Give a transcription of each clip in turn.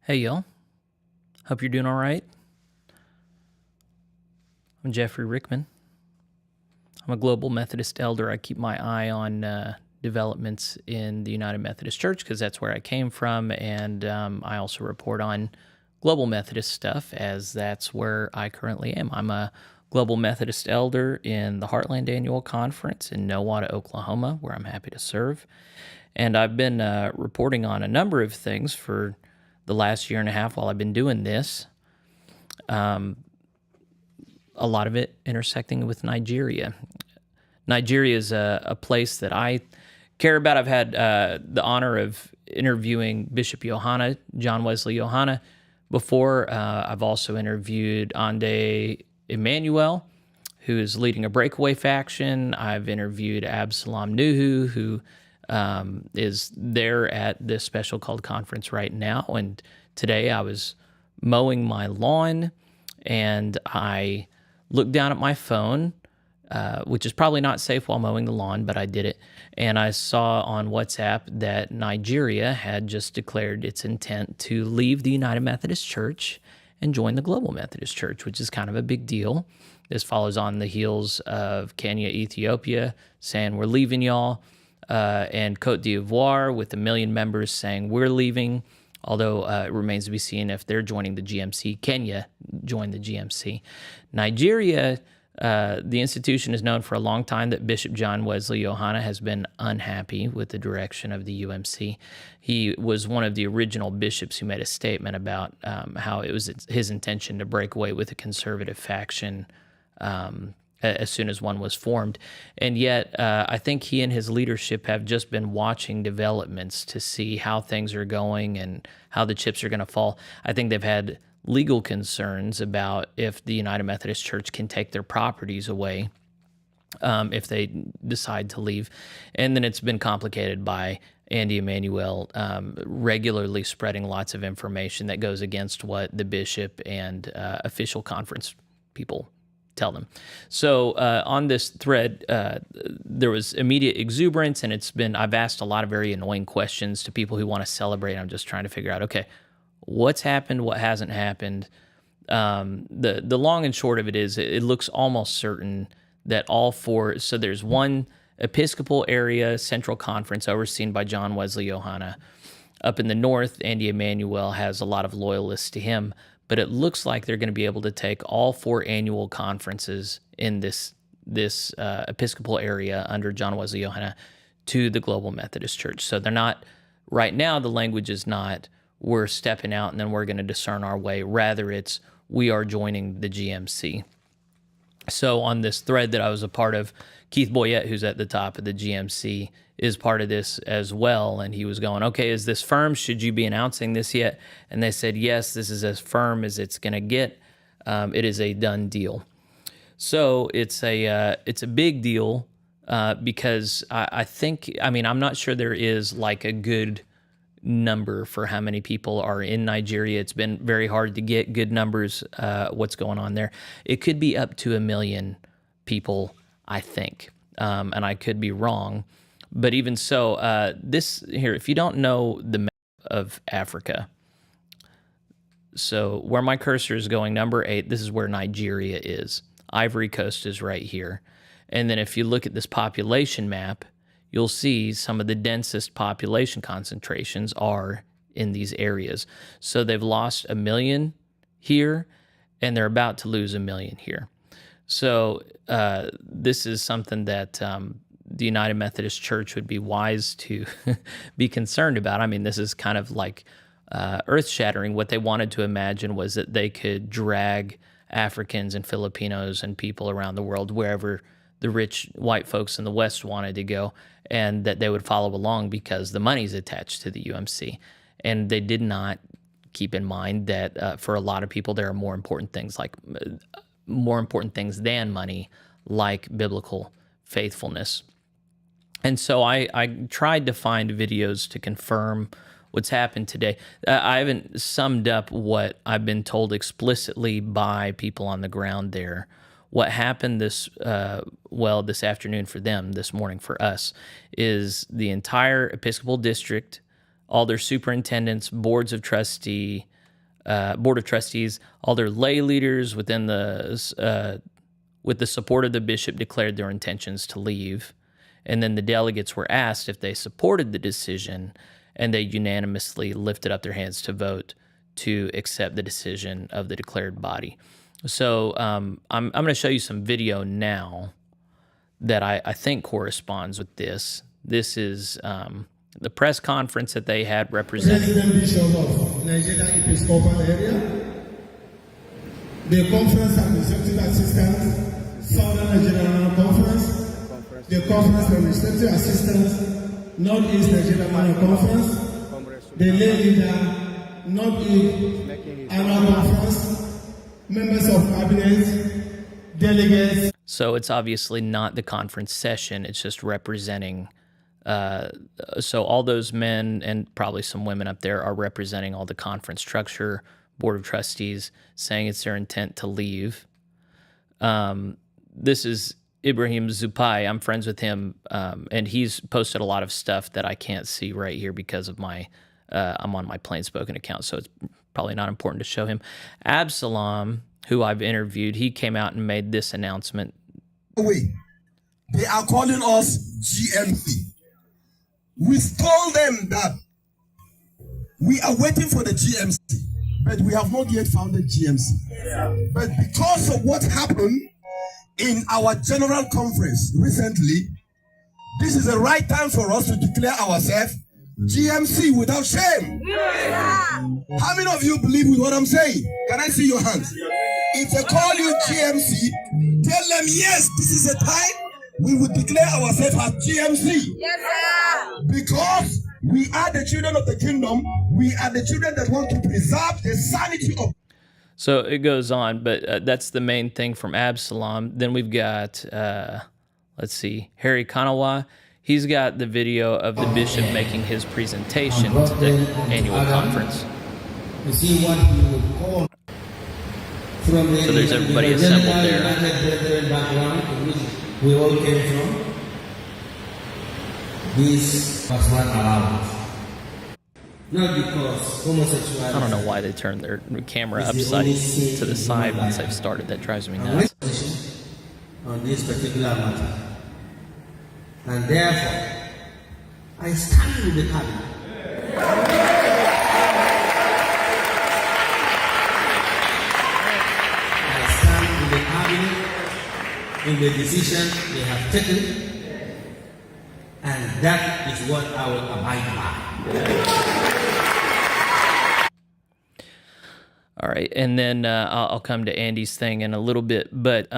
Hey, y'all. Hope you're doing all right. I'm Jeffrey Rickman. I'm a Global Methodist elder. I keep my eye on developments in the United Methodist Church because that's where I came from, and I also report on Global Methodist stuff as that's where I currently am. I'm a Global Methodist elder in the Heartland Annual Conference in Nowata, Oklahoma, where I'm happy to serve. And I've been reporting on a number of things for the last year and a half while I've been doing this. A lot of it intersecting with Nigeria. Nigeria is a place that I care about. I've had the honor of interviewing Bishop Yohanna, John Wesley Yohanna, before. I've also interviewed Ande Emmanuel, who is leading a breakaway faction. I've interviewed Absalom Nuhu, who is there at this special called conference right now. And today I was mowing my lawn, and I looked down at my phone, which is probably not safe while mowing the lawn, but I did it. And I saw on WhatsApp that Nigeria had just declared its intent to leave the United Methodist Church and join the Global Methodist Church, which is kind of a big deal. This follows on the heels of Kenya, Ethiopia saying, we're leaving y'all, and Cote d'Ivoire with 1 million members saying, we're leaving, although it remains to be seen if they're joining the GMC. Kenya joined the GMC. Nigeria, the institution is known for a long time that Bishop John Wesley Yohanna has been unhappy with the direction of the UMC. He was one of the original bishops who made a statement about how it was his intention to break away with a conservative faction as soon as one was formed. And yet, I think he and his leadership have just been watching developments to see how things are going and how the chips are going to fall. I think they've had legal concerns about if the United Methodist Church can take their properties away if they decide to leave. And then it's been complicated by Ande Emmanuel regularly spreading lots of information that goes against what the bishop and official conference people tell them. So on this thread, there was immediate exuberance, and I've asked a lot of very annoying questions to people who want to celebrate. I'm just trying to figure out, okay, what's happened, what hasn't happened. The long and short of it is it looks almost certain that so there's one Episcopal area central conference overseen by John Wesley Yohanna. Up in the north, Ande Emmanuel has a lot of loyalists to him, but it looks like they're going to be able to take all 4 annual conferences in this Episcopal area under John Wesley Yohanna to the Global Methodist Church. So they're not, right now the language is not, we're stepping out and then we're going to discern our way. Rather, it's we are joining the GMC. So on this thread that I was a part of, Keith Boyette, who's at the top of the GMC, is part of this as well. And he was going, okay, is this firm? Should you be announcing this yet? And they said, yes, this is as firm as it's going to get. It is a done deal. So it's a big deal because I'm not sure there is like a good number for how many people are in Nigeria. It's been very hard to get good numbers, what's going on there. It could be up to 1 million people, I think, and I could be wrong. But even so, if you don't know the map of Africa, so where my cursor is going, number 8, this is where Nigeria is. Ivory Coast is right here. And then if you look at this population map, you'll see some of the densest population concentrations are in these areas. So they've lost 1 million here, and they're about to lose 1 million here. So this is something that the United Methodist Church would be wise to be concerned about. I mean, this is kind of like earth-shattering. What they wanted to imagine was that they could drag Africans and Filipinos and people around the world wherever the rich white folks in the West wanted to go, and that they would follow along because the money's attached to the UMC. And they did not keep in mind that for a lot of people, there are more important things than money, like biblical faithfulness. And so I tried to find videos to confirm what's happened today. I haven't summed up what I've been told explicitly by people on the ground there. What happened this afternoon for them, this morning for us, is the entire Episcopal district, all their superintendents, boards of trustee, Board of Trustees, all their lay leaders within with the support of the bishop, declared their intentions to leave. And then the delegates were asked if they supported the decision, and they unanimously lifted up their hands to vote to accept the decision of the declared body. So I'm going to show you some video now that I think corresponds with this. This is the press conference that they had representing Bishop of Nigerian Episcopal area, the conference administrative assistant, Southern Nigerian Conference, the conference administrative assistant, Northeast Nigerian Conference, the lay leader, Northeast Annual Conference, members of cabinet, delegates. So it's obviously not the conference session. It's just representing. So all those men and probably some women up there are representing all the conference structure, board of trustees, saying it's their intent to leave. This is Ibrahim Zupai. I'm friends with him, and he's posted a lot of stuff that I can't see right here because of my I'm on my plain spoken account, so it's probably not important to show him. Absalom, who I've interviewed, he came out and made this announcement. They are calling us GMC. We told them that we are waiting for the GMC, but we have not yet found the GMC. Yeah. But because of what happened in our general conference recently, this is the right time for us to declare ourselves GMC without shame. Yeah. How many of you believe with what I'm saying? Can I see your hands? If they call you GMC, tell them, yes, this is the time we will declare ourselves as GMC. Yes, sir. Because we are the children of the kingdom. We are the children that want to preserve the sanity of. So it goes on, but that's the main thing from Absalom. Then we've got, let's see, Harry Kanawa. He's got the video of the bishop making his presentation to the annual conference. You see what he would call from the, so there's everybody assembled there. Background in which we all came from. This was not allowed. Not because homosexuality. I don't know why they turned their camera upside to the side once they've started. That drives me nuts. On this particular matter. And therefore, I stand with the cabinet. I stand with the cabinet in the decision they have taken, and that is what I will abide by. All right, and then I'll come to Andy's thing in a little bit, but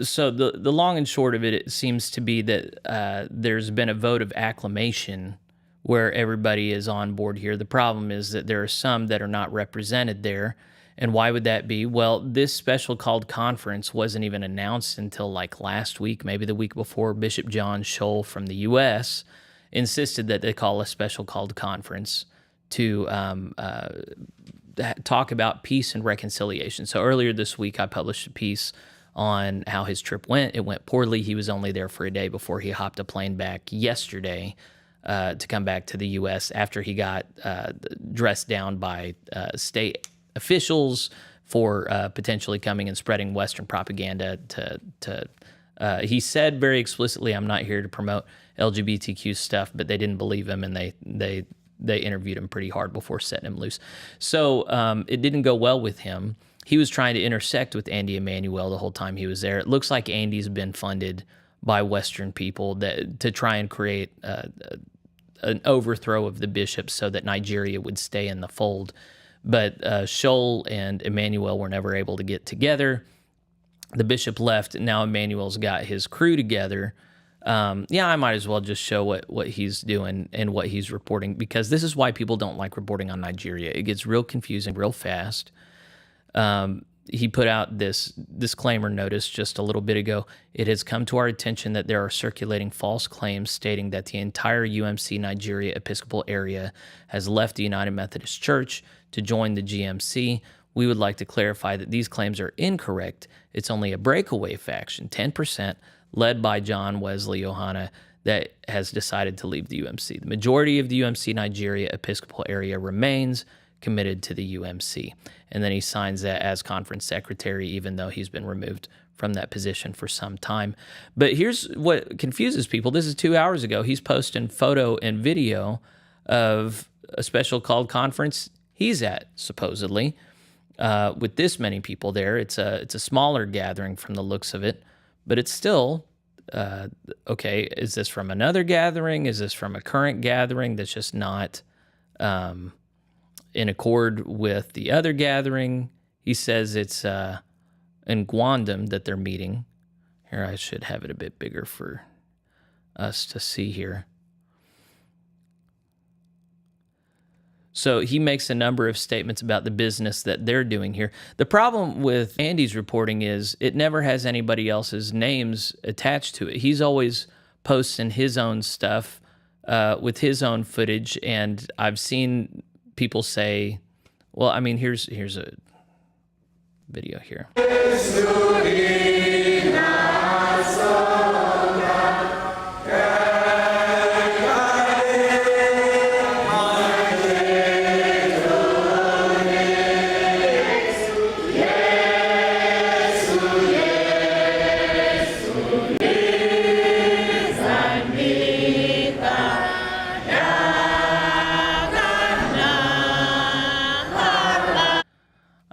so the long and short of it, it seems to be that there's been a vote of acclamation where everybody is on board here. The problem is that there are some that are not represented there, and why would that be? Well, this special called conference wasn't even announced until like last week, maybe the week before. Bishop John Scholl from the U.S. insisted that they call a special called conference to talk about peace and reconciliation. So earlier this week, I published a piece on how his trip went. It went poorly. He was only there for a day before he hopped a plane back yesterday to come back to the U.S. after he got dressed down by state officials for potentially coming and spreading Western propaganda he said very explicitly, I'm not here to promote LGBTQ stuff, but they didn't believe him, and they interviewed him pretty hard before setting him loose. So it didn't go well with him. He was trying to intersect with Andy Emanuel the whole time he was there. It looks like Andy's been funded by Western people to try and create an overthrow of the bishop so that Nigeria would stay in the fold. But Scholl and Emanuel were never able to get together. The bishop left, and now Emanuel's got his crew together. I might as well just show what he's doing and what he's reporting, because this is why people don't like reporting on Nigeria. It gets real confusing real fast. He put out this disclaimer notice just a little bit ago. It has come to our attention that there are circulating false claims stating that the entire UMC Nigeria Episcopal area has left the United Methodist Church to join the GMC. We would like to clarify that these claims are incorrect. It's only a breakaway faction, 10%, led by John Wesley Yohanna, that has decided to leave the UMC. The majority of the UMC Nigeria Episcopal area remains, committed to the UMC. And then he signs that as conference secretary, even though he's been removed from that position for some time. But here's what confuses people. This is 2 hours ago. He's posting photo and video of a special called conference he's at, supposedly, with this many people there. It's a smaller gathering from the looks of it, but it's still, okay, is this from another gathering? Is this from a current gathering that's just not in accord with the other gathering? He says it's in Guangdong that they're meeting. Here, I should have it a bit bigger for us to see here. So he makes a number of statements about the business that they're doing here. The problem with Andy's reporting is it never has anybody else's names attached to it. He's always posting his own stuff with his own footage, and I've seen people say, well, I mean, here's a video here.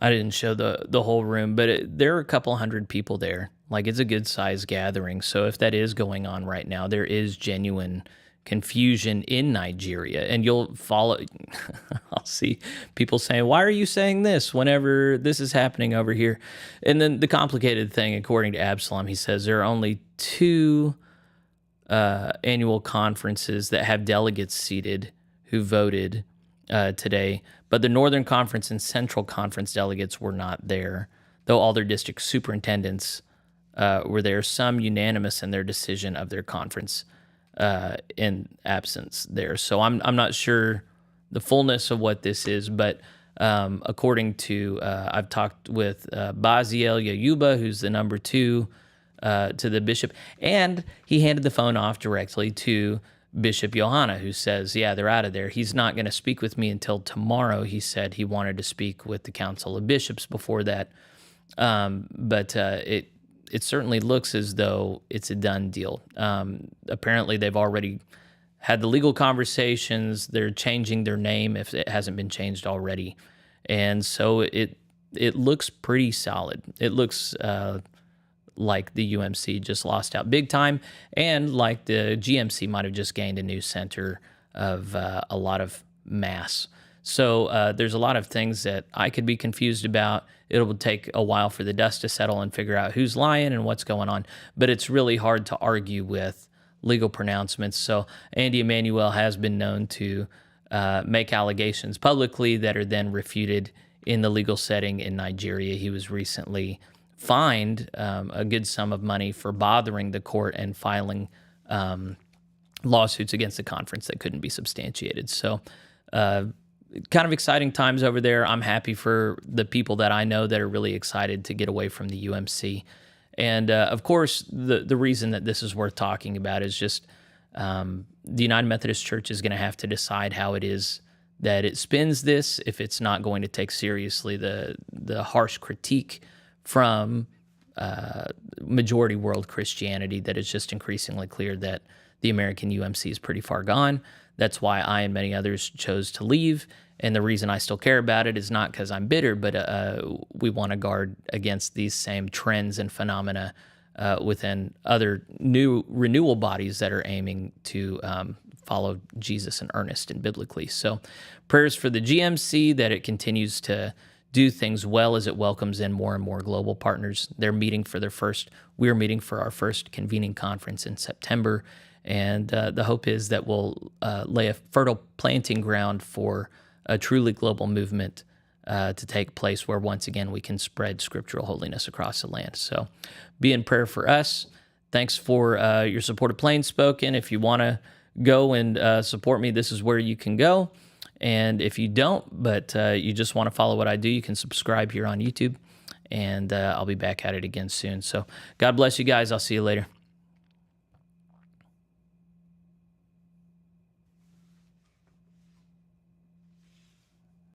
I didn't show the whole room, but there are a couple hundred people there. Like, it's a good-sized gathering. So if that is going on right now, there is genuine confusion in Nigeria. And you'll follow, I'll see people saying, why are you saying this whenever this is happening over here? And then the complicated thing, according to Absalom, he says there are only 2 annual conferences that have delegates seated who voted today, but the Northern Conference and Central Conference delegates were not there, though all their district superintendents were there, some unanimous in their decision of their conference in absence there. So I'm not sure the fullness of what this is, but according to, I've talked with Baziel Yayuba, who's the number 2 to the bishop, and he handed the phone off directly to Bishop Yohanna, who says, yeah, they're out of there. He's not going to speak with me until tomorrow. He said he wanted to speak with the Council of Bishops before that. But it certainly looks as though it's a done deal. Apparently, they've already had the legal conversations. They're changing their name if it hasn't been changed already. And so it looks pretty solid. It looks like the UMC just lost out big time, and like the GMC might have just gained a new center of a lot of mass. So there's a lot of things that I could be confused about. It'll take a while for the dust to settle and figure out who's lying and what's going on, but it's really hard to argue with legal pronouncements. So Andy Emanuel has been known to make allegations publicly that are then refuted in the legal setting in Nigeria. He was recently fined a good sum of money for bothering the court and filing lawsuits against the conference that couldn't be substantiated. So kind of exciting times over there. I'm happy for the people that I know that are really excited to get away from the UMC. And of course, the reason that this is worth talking about is just the United Methodist Church is going to have to decide how it is that it spins this, if it's not going to take seriously the harsh critique from majority world Christianity that it's just increasingly clear that the American UMC is pretty far gone. That's why I and many others chose to leave. And the reason I still care about it is not because I'm bitter, but we want to guard against these same trends and phenomena within other new renewal bodies that are aiming to follow Jesus in earnest and biblically. So prayers for the GMC that it continues to do things well as it welcomes in more and more global partners. We're meeting for our first convening conference in September. And the hope is that we'll lay a fertile planting ground for a truly global movement to take place where once again we can spread scriptural holiness across the land. So be in prayer for us. Thanks for your support of Plain Spoken. If you want to go and support me, this is where you can go. And if you don't, but you just want to follow what I do, you can subscribe here on YouTube. And I'll be back at it again soon. So God bless you guys. I'll see you later.